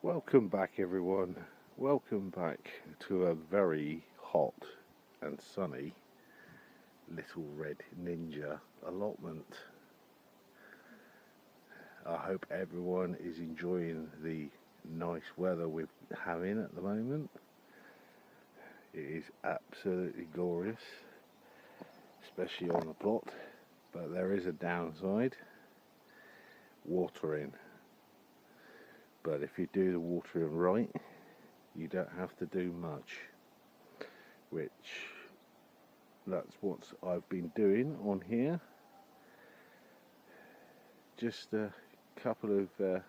Welcome back, everyone. Welcome back to a very hot and sunny Little Red Ninja allotment. I hope everyone is enjoying the nice weather we're having at the moment. It is absolutely glorious, especially on the plot, but there is a downside: watering. But if you do the watering right, you don't have to do much, that's what I've been doing on here. Just a couple of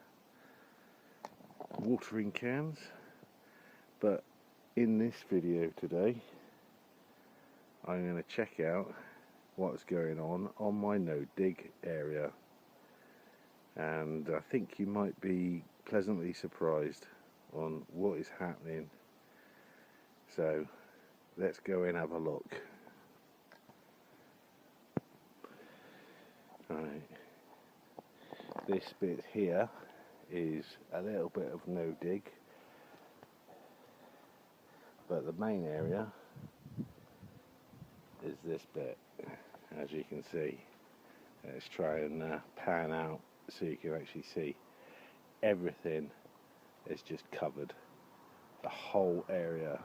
watering cans, but in this video today I'm going to check out what's going on my no dig area, and I think you might be pleasantly surprised on what is happening. So let's go and have a look. Right, this bit here is a little bit of no dig, but the main area is this bit, as you can see. Let's try and pan out so you can actually see. Everything is just covered, the whole area.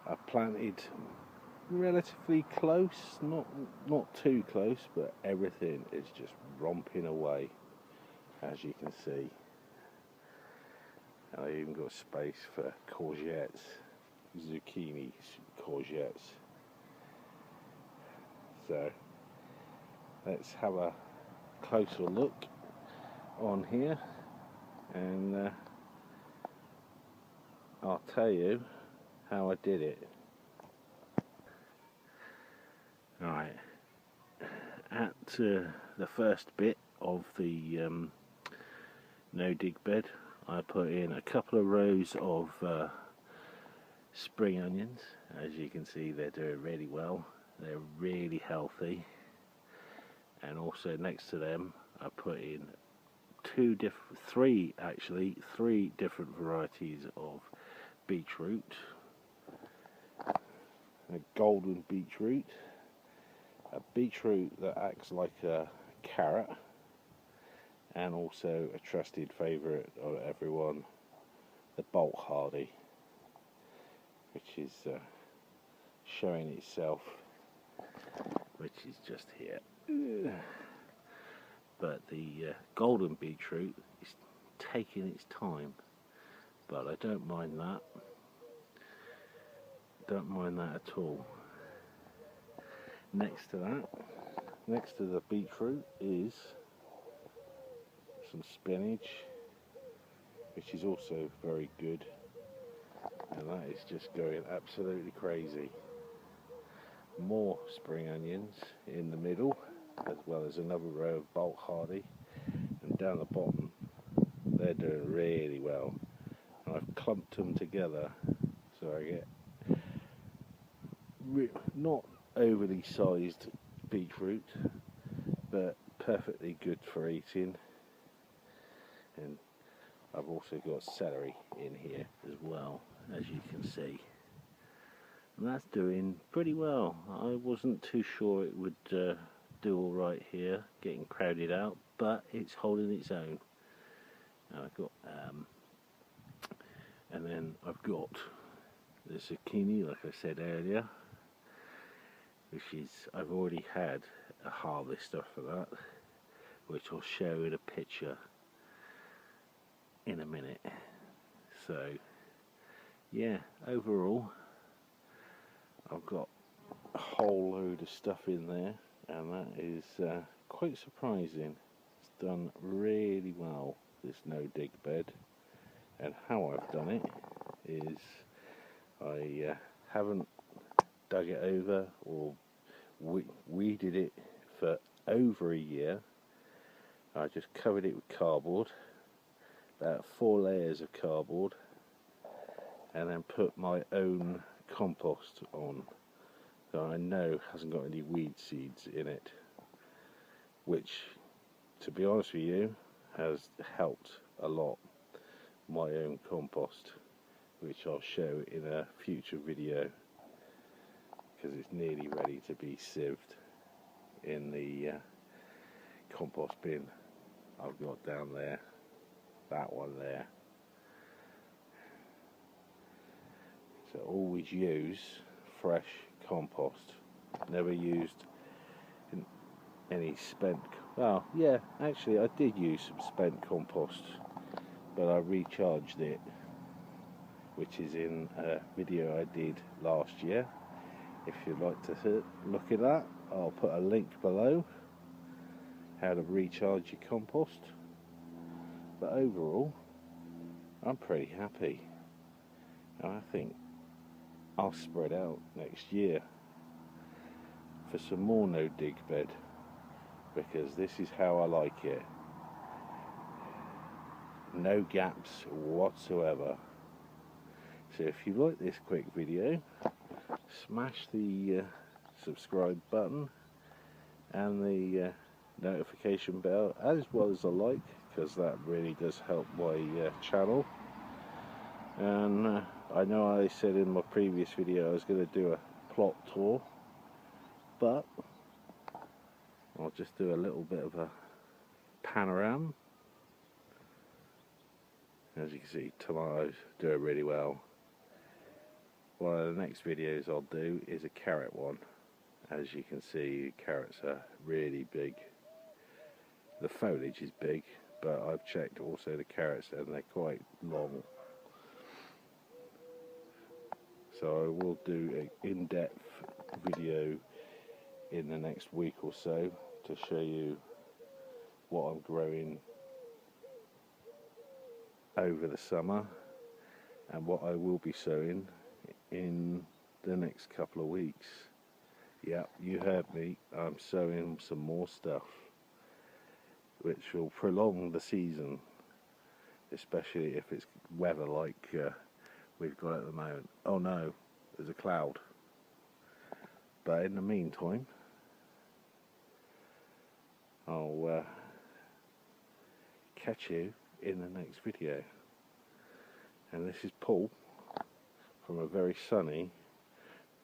I planted relatively close, not too close, but everything is just romping away, as you can see. And I even got space for courgettes, zucchini, courgettes. So let's have a closer look on here, and I'll tell you how I did it. Right, at the first bit of the no dig bed, I put in a couple of rows of spring onions. As you can see, they're doing really well. They're really healthy. And also next to them, I put in three different varieties of beetroot. A golden beetroot, a beetroot that acts like a carrot, and also a trusted favourite of everyone, the Bolt Hardy, which is showing itself, which is just here. But the golden beetroot is taking its time, but I don't mind that. Don't mind that at all. Next to that, next to the beetroot, is some spinach, which is also very good, and that is just going absolutely crazy. More spring onions in the middle, as well as another row of Bolt Hardy, and down the bottom they're doing really well. And I've clumped them together so I get not overly sized beetroot, but perfectly good for eating. And I've also got celery in here as well, as you can see, and that's doing pretty well. I wasn't too sure it would do alright here, getting crowded out, but it's holding its own. Now I've got and then I've got the zucchini, like I said earlier, which is, I've already had a harvester for that, which I'll show in a picture in a minute. So yeah, overall I've got a whole load of stuff in there, and that is quite surprising. It's done really well, this no dig bed. And how I've done it is I haven't dug it over or weeded it for over a year. I just covered it with cardboard, about 4 layers of cardboard, and then put my own compost on that I know hasn't got any weed seeds in it, which, to be honest with you, has helped a lot. my own compost, which I'll show in a future video, because it's nearly ready to be sieved in the compost bin I've got down there, that one there. So always use fresh compost, never used any spent, well yeah, actually I did use some spent compost, but I recharged it, which is in a video I did last year. If you'd like to look at that, I'll put a link below, how to recharge your compost. But overall, I'm pretty happy, and I think I'll spread out next year for some more no dig bed, because this is how I like it. No gaps whatsoever. So if you like this quick video, smash the subscribe button and the notification bell, as well as the like, because that really does help my channel. And I know I said in my previous video I was going to do a plot tour, but I'll just do a little bit of a panorama. As you can see, tomatoes do really well. One of the next videos I'll do is a carrot one. As you can see, carrots are really big. The foliage is big, but I've checked also the carrots and they're quite long. So I will do an in-depth video in the next week or so to show you what I'm growing over the summer and what I will be sowing in the next couple of weeks. Yeah, you heard me, I'm sowing some more stuff which will prolong the season, especially if it's weather like we've got at the moment. Oh no, there's a cloud. But in the meantime, I'll catch you in the next video. And this is Paul from a very sunny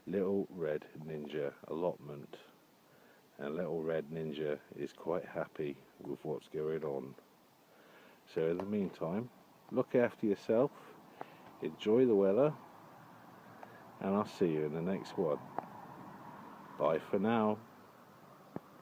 Little Red Ninja allotment. And Little Red Ninja is quite happy with what's going on. So in the meantime, look after yourself, enjoy the weather, and I'll see you in the next one. Bye for now.